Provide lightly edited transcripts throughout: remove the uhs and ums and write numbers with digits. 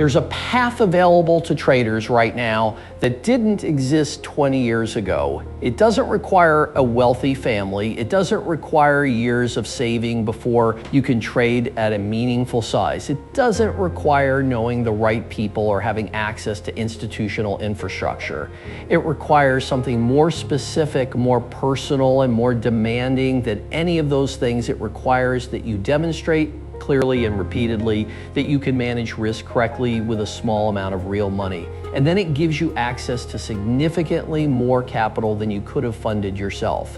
There's a path available to traders right now that didn't exist 20 years ago. It doesn't require a wealthy family. It doesn't require years of saving before you can trade at a meaningful size. It doesn't require knowing the right people or having access to institutional infrastructure. It requires something more specific, more personal, and more demanding than any of those things. It requires that you demonstrate clearly and repeatedly that you can manage risk correctly with a small amount of real money. And then it gives you access to significantly more capital than you could have funded yourself.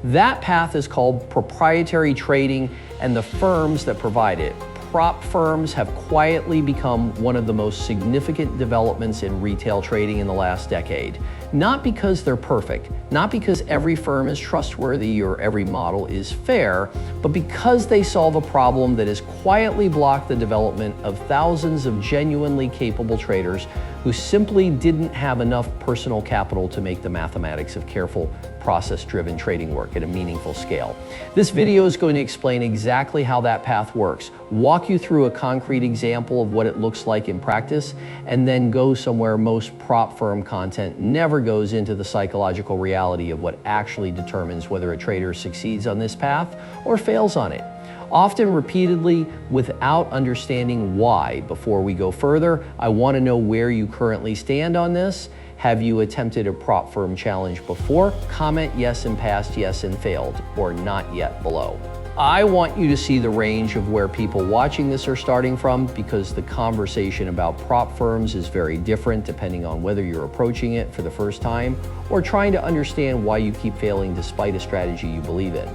That path is called proprietary trading, and the firms that provide it, prop firms, have quietly become one of the most significant developments in retail trading in the last decade. Not because they're perfect, not because every firm is trustworthy or every model is fair, but because they solve a problem that has quietly blocked the development of thousands of genuinely capable traders who simply didn't have enough personal capital to make the mathematics of careful, process-driven trading work at a meaningful scale. This video is going to explain exactly how that path works, walk you through a concrete example of what it looks like in practice, and then go somewhere most prop firm content never goes, into the psychological reality of what actually determines whether a trader succeeds on this path or fails on it. Often repeatedly without understanding why. Before we go further, I want to know where you currently stand on this. Have you attempted a prop firm challenge before? Comment yes and passed, yes and failed, or not yet below. I want you to see the range of where people watching this are starting from, because the conversation about prop firms is very different depending on whether you're approaching it for the first time or trying to understand why you keep failing despite a strategy you believe in.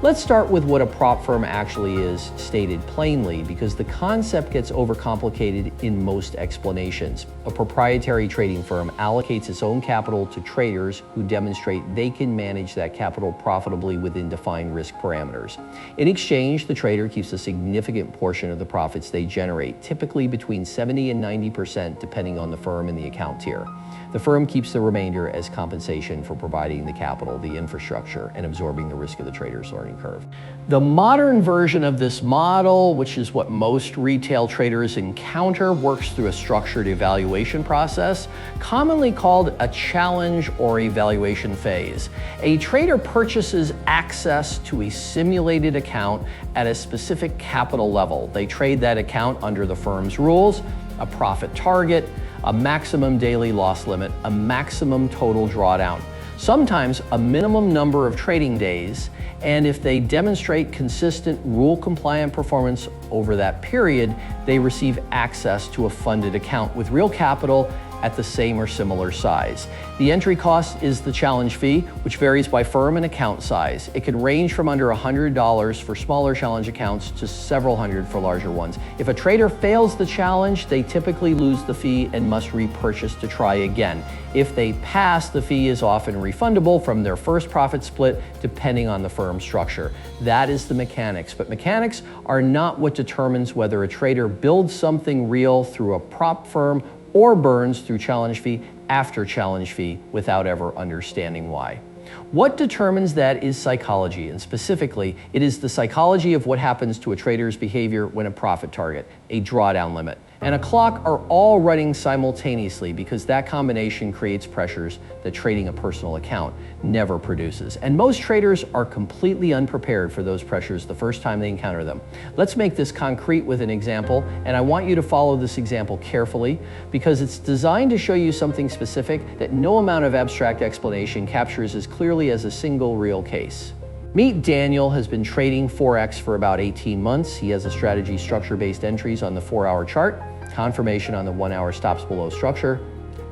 Let's start with what a prop firm actually is, stated plainly, because the concept gets overcomplicated in most explanations. A proprietary trading firm allocates its own capital to traders who demonstrate they can manage that capital profitably within defined risk parameters. In exchange, the trader keeps a significant portion of the profits they generate, typically between 70 and 90% depending on the firm and the account tier. The firm keeps the remainder as compensation for providing the capital, the infrastructure, and absorbing the risk of the trader's learning curve. The modern version of this model, which is what most retail traders encounter, works through a structured evaluation process, commonly called a challenge or evaluation phase. A trader purchases access to a simulated account at a specific capital level. They trade that account under the firm's rules, a profit target, a maximum daily loss limit, a maximum total drawdown, sometimes a minimum number of trading days, and if they demonstrate consistent rule-compliant performance over that period, they receive access to a funded account with real capital at the same or similar size. The entry cost is the challenge fee, which varies by firm and account size. It can range from under $100 for smaller challenge accounts to several hundred for larger ones. If a trader fails the challenge, they typically lose the fee and must repurchase to try again. If they pass, the fee is often refundable from their first profit split, depending on the firm structure. That is the mechanics, but mechanics are not what determines whether a trader builds something real through a prop firm or burns through challenge fee after challenge fee without ever understanding why. What determines that is psychology, and specifically, it is the psychology of what happens to a trader's behavior when a profit target, a drawdown limit, and a clock are all running simultaneously, because that combination creates pressures that trading a personal account never produces. And most traders are completely unprepared for those pressures the first time they encounter them. Let's make this concrete with an example, and I want you to follow this example carefully, because it's designed to show you something specific that no amount of abstract explanation captures as clearly as a single real case. Meet Daniel. Has been trading Forex for about 18 months. He has a strategy structure-based entries on the 4-hour chart, confirmation on the 1-hour stops below structure,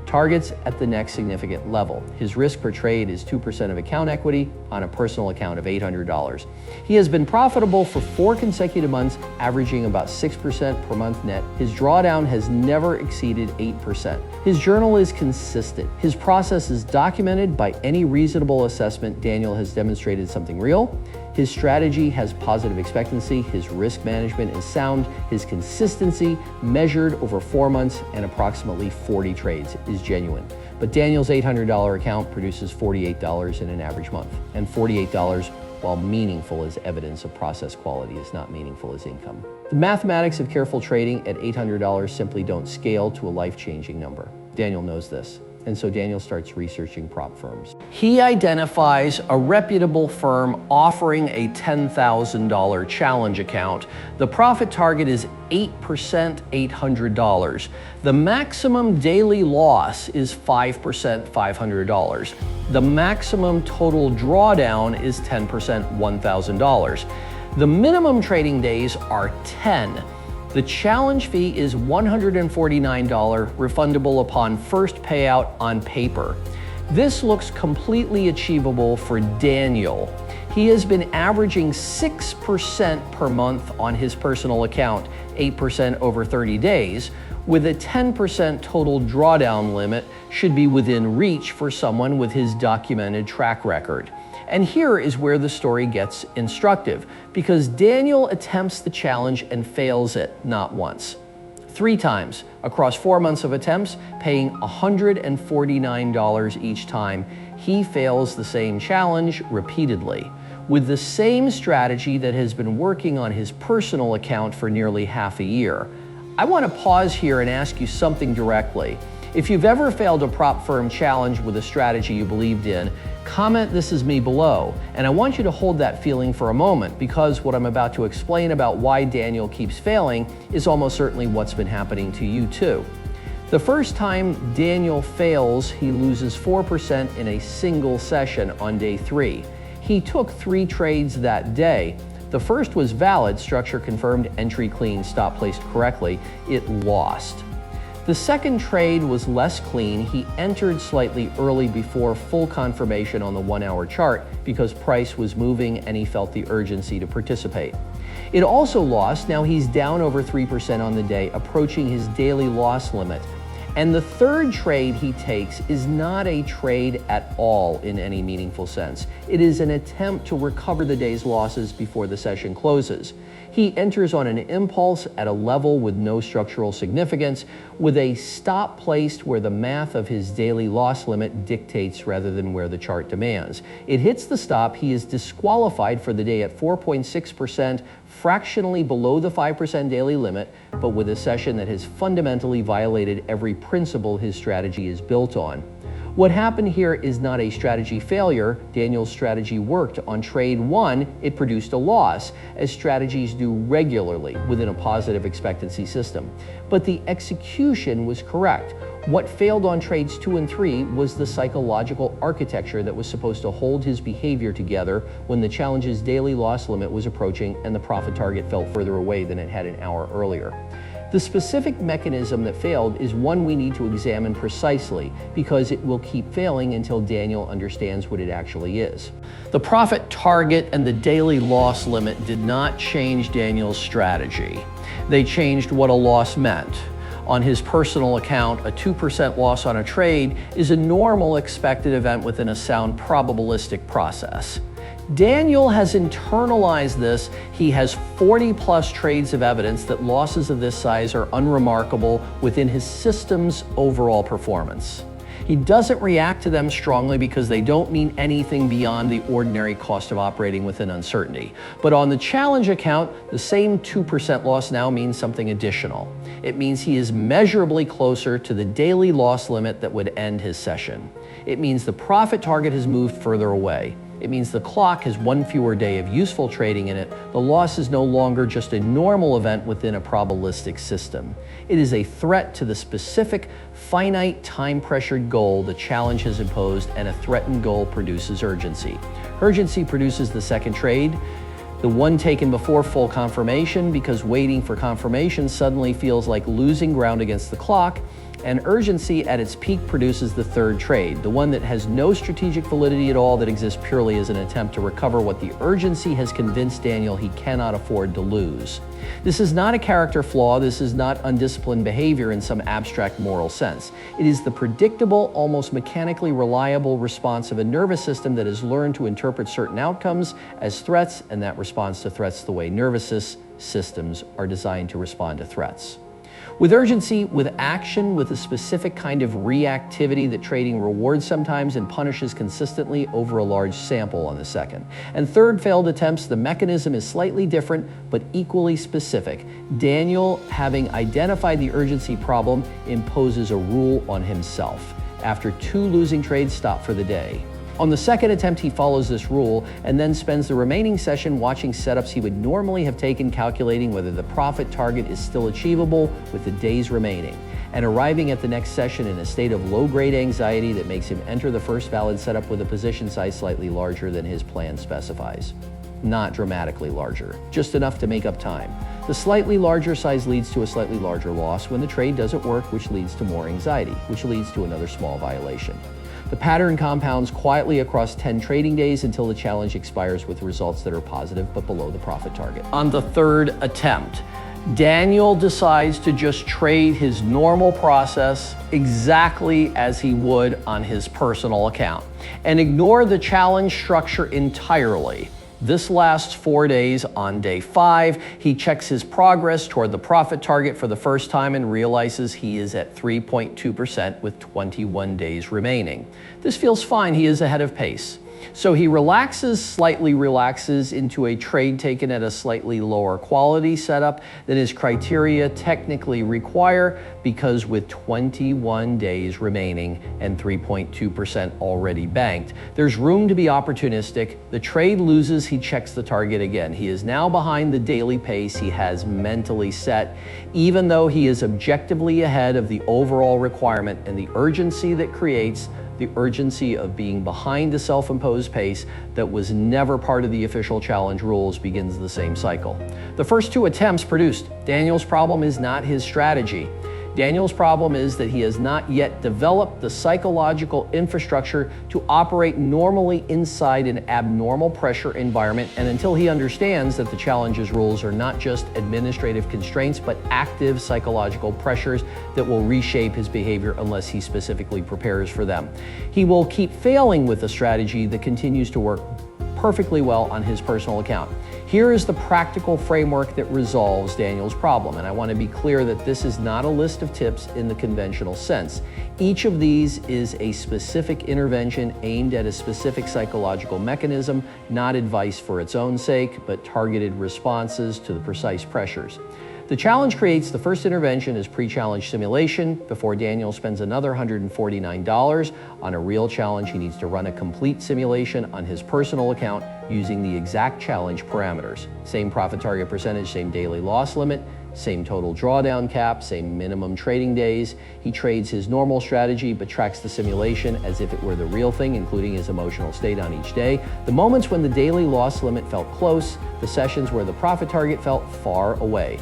targets at the next significant level. His risk per trade is 2% of account equity on a personal account of $800. He has been profitable for 4 consecutive months, averaging about 6% per month net. His drawdown has never exceeded 8%. His journal is consistent. His process is documented. By any reasonable assessment, Daniel has demonstrated something real. His strategy has positive expectancy. His risk management is sound. His consistency, measured over 4 months and approximately 40 trades, is genuine. But Daniel's $800 account produces $48 in an average month, and $48 while meaningful as evidence of process quality is not meaningful as income. The mathematics of careful trading at $800 simply don't scale to a life-changing number. Daniel knows this. And so Daniel starts researching prop firms. He identifies a reputable firm offering a $10,000 challenge account. The profit target is 8%, $800. The maximum daily loss is 5%, $500. The maximum total drawdown is 10%, $1,000. The minimum trading days are 10. The challenge fee is $149, refundable upon first payout on paper. This looks completely achievable for Daniel. He has been averaging 6% per month on his personal account, 8% over 30 days, with a 10% total drawdown limit should be within reach for someone with his documented track record. And here is where the story gets instructive, because Daniel attempts the challenge and fails it not once. 3 times across 4 months of attempts, paying $149 each time. He fails the same challenge repeatedly, with the same strategy that has been working on his personal account for nearly half a year. I want to pause here and ask you something directly. If you've ever failed a prop firm challenge with a strategy you believed in, comment "This is me" below. And I want you to hold that feeling for a moment, because what I'm about to explain about why Daniel keeps failing is almost certainly what's been happening to you too. The first time Daniel fails, he loses 4% in a single session on day 3. He took 3 trades that day. The first was valid, structure confirmed, entry clean, stop placed correctly. It lost. The second trade was less clean. He entered slightly early before full confirmation on the 1-hour chart because price was moving and he felt the urgency to participate. It also lost. Now he's down over 3% on the day, approaching his daily loss limit. And the third trade he takes is not a trade at all in any meaningful sense. It is an attempt to recover the day's losses before the session closes. He enters on an impulse at a level with no structural significance, with a stop placed where the math of his daily loss limit dictates rather than where the chart demands. It hits the stop. He is disqualified for the day at 4.6%, fractionally below the 5% daily limit, but with a session that has fundamentally violated every principle his strategy is built on. What happened here is not a strategy failure. Daniel's strategy worked. On trade 1, it produced a loss, as strategies do regularly within a positive expectancy system. But the execution was correct. What failed on trades 2 and 3 was the psychological architecture that was supposed to hold his behavior together when the challenge's daily loss limit was approaching and the profit target felt further away than it had an hour earlier. The specific mechanism that failed is one we need to examine precisely, because it will keep failing until Daniel understands what it actually is. The profit target and the daily loss limit did not change Daniel's strategy. They changed what a loss meant. On his personal account, a 2% loss on a trade is a normal expected event within a sound probabilistic process. Daniel has internalized this. He has 40+ trades of evidence that losses of this size are unremarkable within his system's overall performance. He doesn't react to them strongly because they don't mean anything beyond the ordinary cost of operating within uncertainty. But on the challenge account, the same 2% loss now means something additional. It means he is measurably closer to the daily loss limit that would end his session. It means the profit target has moved further away. It means the clock has 1 fewer day of useful trading in it. The loss is no longer just a normal event within a probabilistic system. It is a threat to the specific, finite, time-pressured goal the challenge has imposed, and a threatened goal produces urgency. Urgency produces the second trade, the one taken before full confirmation, because waiting for confirmation suddenly feels like losing ground against the clock. And urgency at its peak produces the third trade, the one that has no strategic validity at all, that exists purely as an attempt to recover what the urgency has convinced Daniel he cannot afford to lose. This is not a character flaw. This is not undisciplined behavior in some abstract moral sense. It is the predictable, almost mechanically reliable response of a nervous system that has learned to interpret certain outcomes as threats, and that responds to threats the way nervous systems are designed to respond to threats. With urgency, with action, with a specific kind of reactivity that trading rewards sometimes and punishes consistently over a large sample on the second. And third failed attempts, the mechanism is slightly different, but equally specific. Daniel, having identified the urgency problem, imposes a rule on himself. After 2 losing trades, stop for the day. On the second attempt, he follows this rule and then spends the remaining session watching setups he would normally have taken, calculating whether the profit target is still achievable with the days remaining, and arriving at the next session in a state of low-grade anxiety that makes him enter the first valid setup with a position size slightly larger than his plan specifies. Not dramatically larger, just enough to make up time. The slightly larger size leads to a slightly larger loss when the trade doesn't work, which leads to more anxiety, which leads to another small violation. The pattern compounds quietly across 10 trading days until the challenge expires with results that are positive but below the profit target. On the third attempt, Daniel decides to just trade his normal process exactly as he would on his personal account and ignore the challenge structure entirely. This lasts 4 days. On day 5, he checks his progress toward the profit target for the first time and realizes he is at 3.2% with 21 days remaining. This feels fine. He is ahead of pace. So he slightly relaxes into a trade taken at a slightly lower quality setup than his criteria technically require, because with 21 days remaining and 3.2% already banked, there's room to be opportunistic. The trade loses, he checks the target again. He is now behind the daily pace he has mentally set, even though he is objectively ahead of the overall requirement, and the urgency that creates the urgency of being behind the self-imposed pace that was never part of the official challenge rules begins the same cycle. The first 2 attempts produced. Daniel's problem is not his strategy. Daniel's problem is that he has not yet developed the psychological infrastructure to operate normally inside an abnormal pressure environment, and until he understands that the challenge's rules are not just administrative constraints, but active psychological pressures that will reshape his behavior unless he specifically prepares for them. He will keep failing with a strategy that continues to work perfectly well on his personal account. Here is the practical framework that resolves Daniel's problem, and I want to be clear that this is not a list of tips in the conventional sense. Each of these is a specific intervention aimed at a specific psychological mechanism, not advice for its own sake, but targeted responses to the precise pressures. The challenge creates the first intervention as pre-challenge simulation. Before Daniel spends another $149 on a real challenge, he needs to run a complete simulation on his personal account using the exact challenge parameters. Same profit target percentage, same daily loss limit, same total drawdown cap, same minimum trading days. He trades his normal strategy but tracks the simulation as if it were the real thing, including his emotional state on each day, the moments when the daily loss limit felt close, the sessions where the profit target felt far away.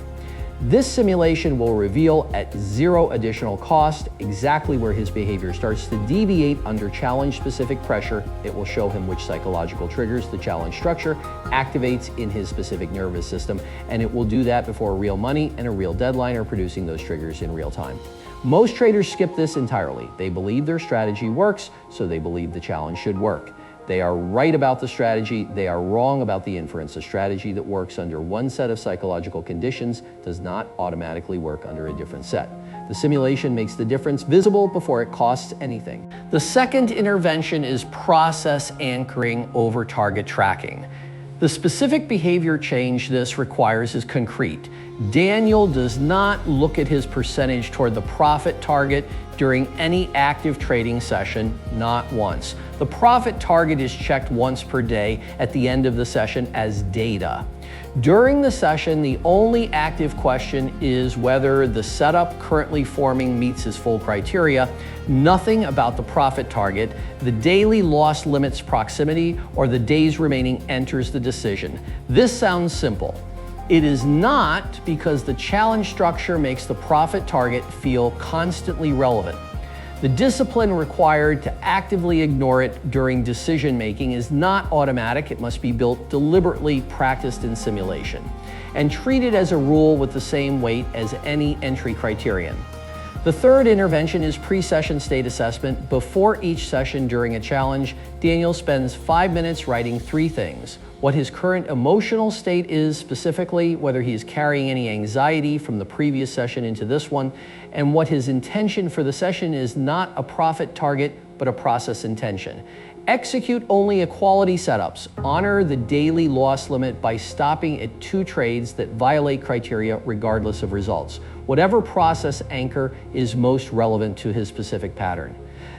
This simulation will reveal at 0 additional cost exactly where his behavior starts to deviate under challenge-specific pressure. It will show him which psychological triggers the challenge structure activates in his specific nervous system, and it will do that before real money and a real deadline are producing those triggers in real time. Most traders skip this entirely. They believe their strategy works, so they believe the challenge should work. They are right about the strategy, they are wrong about the inference. A strategy that works under one set of psychological conditions does not automatically work under a different set. The simulation makes the difference visible before it costs anything. The second intervention is process anchoring over target tracking. The specific behavior change this requires is concrete. Daniel does not look at his percentage toward the profit target during any active trading session, not once. The profit target is checked once per day at the end of the session as data. During the session, the only active question is whether the setup currently forming meets his full criteria, nothing about the profit target, the daily loss limit's proximity, or the days remaining enters the decision. This sounds simple. It is not, because the challenge structure makes the profit target feel constantly relevant. The discipline required to actively ignore it during decision making is not automatic. It must be built deliberately, practiced in simulation, and treated as a rule with the same weight as any entry criterion. The third intervention is pre-session state assessment. Before each session during a challenge, Daniel spends 5 minutes writing 3 things: what his current emotional state is specifically, whether he is carrying any anxiety from the previous session into this one, and what his intention for the session is, not a profit target, but a process intention. Execute only equality setups. Honor the daily loss limit by stopping at 2 trades that violate criteria regardless of results. Whatever process anchor is most relevant to his specific pattern.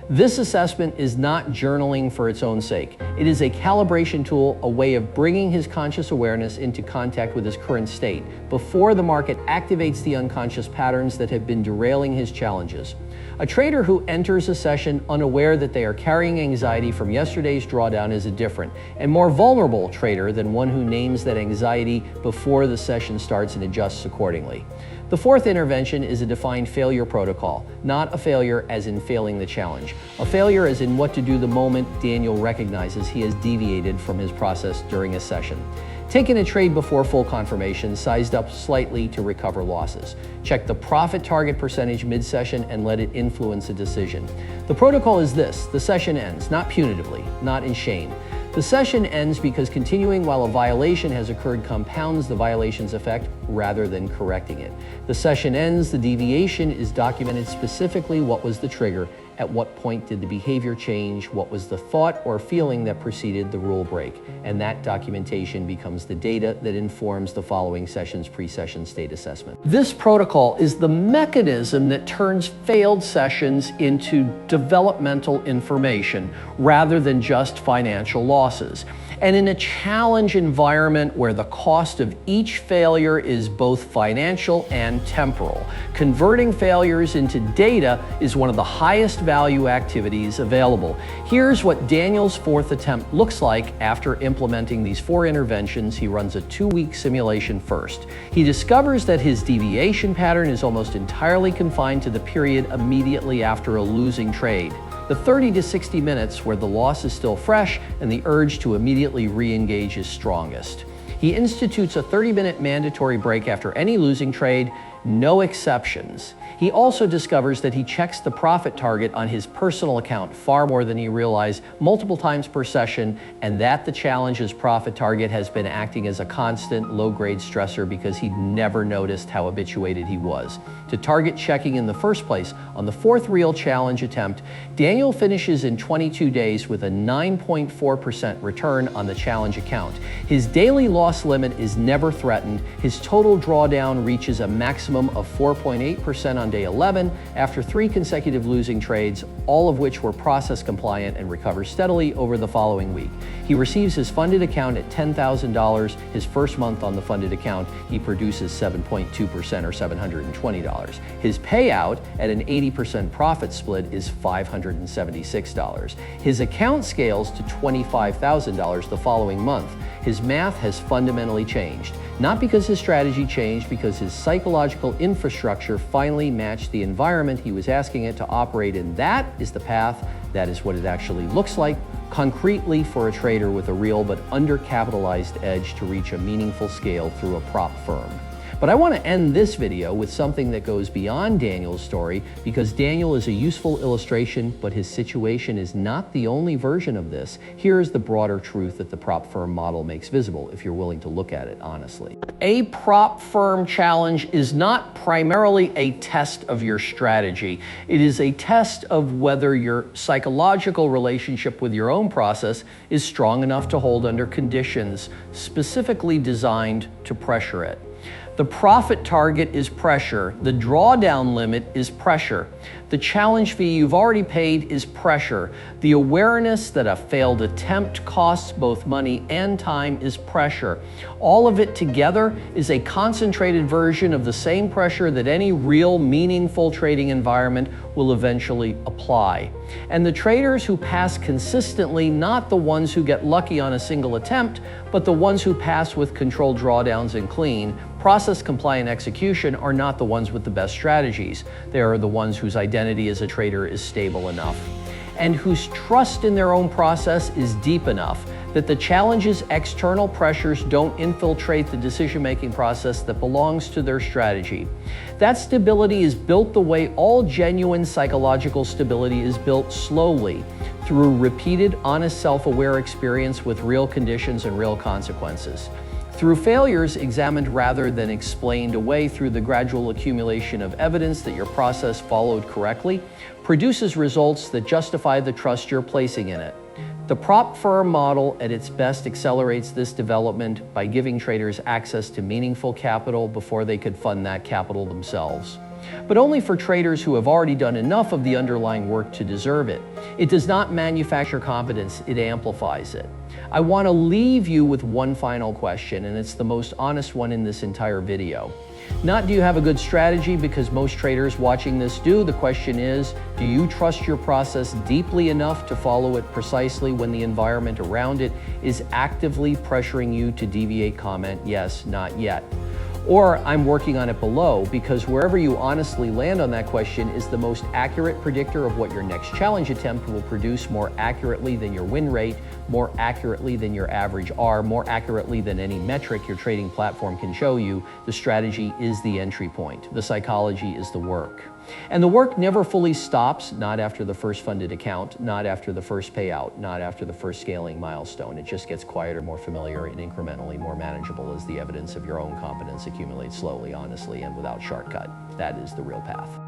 This assessment is not journaling for its own sake. It is a calibration tool, a way of bringing his conscious awareness into contact with his current state before the market activates the unconscious patterns that have been derailing his challenges. A trader who enters a session unaware that they are carrying anxiety from yesterday's drawdown is a different and more vulnerable trader than one who names that anxiety before the session starts and adjusts accordingly. The fourth intervention is a defined failure protocol, not a failure as in failing the challenge. A failure as in what to do the moment Daniel recognizes he has deviated from his process during a session. Taking a trade before full confirmation, sized up slightly to recover losses. Check the profit target percentage mid-session and let it influence a decision. The protocol is this: the session ends, not punitively, not in shame. The session ends because continuing while a violation has occurred compounds the violation's effect rather than correcting it. The session ends, the deviation is documented specifically: what was the trigger, at what point did the behavior change, what was the thought or feeling that preceded the rule break, and that documentation becomes the data that informs the following session's pre-session state assessment. This protocol is the mechanism that turns failed sessions into developmental information rather than just financial losses. And in a challenge environment where the cost of each failure is both financial and temporal, converting failures into data is one of the highest value activities available. Here's what Daniel's fourth attempt looks like after implementing these 4 interventions. He runs a 2-week simulation first. He discovers that his deviation pattern is almost entirely confined to the period immediately after a losing trade. The 30 to 60 minutes where the loss is still fresh and the urge to immediately re-engage is strongest. He institutes a 30-minute mandatory break after any losing trade, no exceptions. He also discovers that he checks the profit target on his personal account far more than he realized, multiple times per session, and that the challenge's profit target has been acting as a constant low-grade stressor because he'd never noticed how habituated he was to target checking in the first place. On the 4th real challenge attempt, Daniel finishes in 22 days with a 9.4% return on the challenge account. His daily loss limit is never threatened. His total drawdown reaches a maximum of 4.8% on day 11 after 3 consecutive losing trades, all of which were process compliant, and recovers steadily over the following week. He receives his funded account at $10,000. His first month on the funded account, he produces 7.2% or $720. His payout at an 80% profit split is $576. His account scales to $25,000 the following month. His math has fundamentally changed. Not because his strategy changed, because his psychological infrastructure finally matched the environment he was asking it to operate in. That is the path. That is what it actually looks like concretely for a trader with a real but undercapitalized edge to reach a meaningful scale through a prop firm. But I want to end this video with something that goes beyond Daniel's story, because Daniel is a useful illustration, but his situation is not the only version of this. Here's the broader truth that the prop firm model makes visible, if you're willing to look at it honestly. A prop firm challenge is not primarily a test of your strategy. It is a test of whether your psychological relationship with your own process is strong enough to hold under conditions specifically designed to pressure it. The profit target is pressure. The drawdown limit is pressure. The challenge fee you've already paid is pressure. The awareness that a failed attempt costs both money and time is pressure. All of it together is a concentrated version of the same pressure that any real, meaningful trading environment will eventually apply. And the traders who pass consistently, not the ones who get lucky on a single attempt, but the ones who pass with controlled drawdowns and clean, process-compliant execution, are not the ones with the best strategies. They are the ones whose identity as a trader is stable enough and whose trust in their own process is deep enough that the challenges, external pressures don't infiltrate the decision-making process that belongs to their strategy. That stability is built the way all genuine psychological stability is built, slowly, through repeated, honest, self-aware experience with real conditions and real consequences. Through failures examined rather than explained away, through the gradual accumulation of evidence that your process followed correctly, produces results that justify the trust you're placing in it. The prop firm model at its best accelerates this development by giving traders access to meaningful capital before they could fund that capital themselves. But only for traders who have already done enough of the underlying work to deserve it. It does not manufacture competence, it amplifies it. I want to leave you with one final question, and it's the most honest one in this entire video. Not do you have a good strategy, because most traders watching this do. The question is, do you trust your process deeply enough to follow it precisely when the environment around it is actively pressuring you to deviate? Comment yes, not yet. Or I'm working on it below, because wherever you honestly land on that question is the most accurate predictor of what your next challenge attempt will produce, more accurately than your win rate, more accurately than your average R, more accurately than any metric your trading platform can show you. The strategy is the entry point. The psychology is the work. And the work never fully stops, not after the first funded account, not after the first payout, not after the first scaling milestone. It just gets quieter, more familiar, and incrementally more manageable as the evidence of your own competence accumulates slowly, honestly, and without shortcut. That is the real path.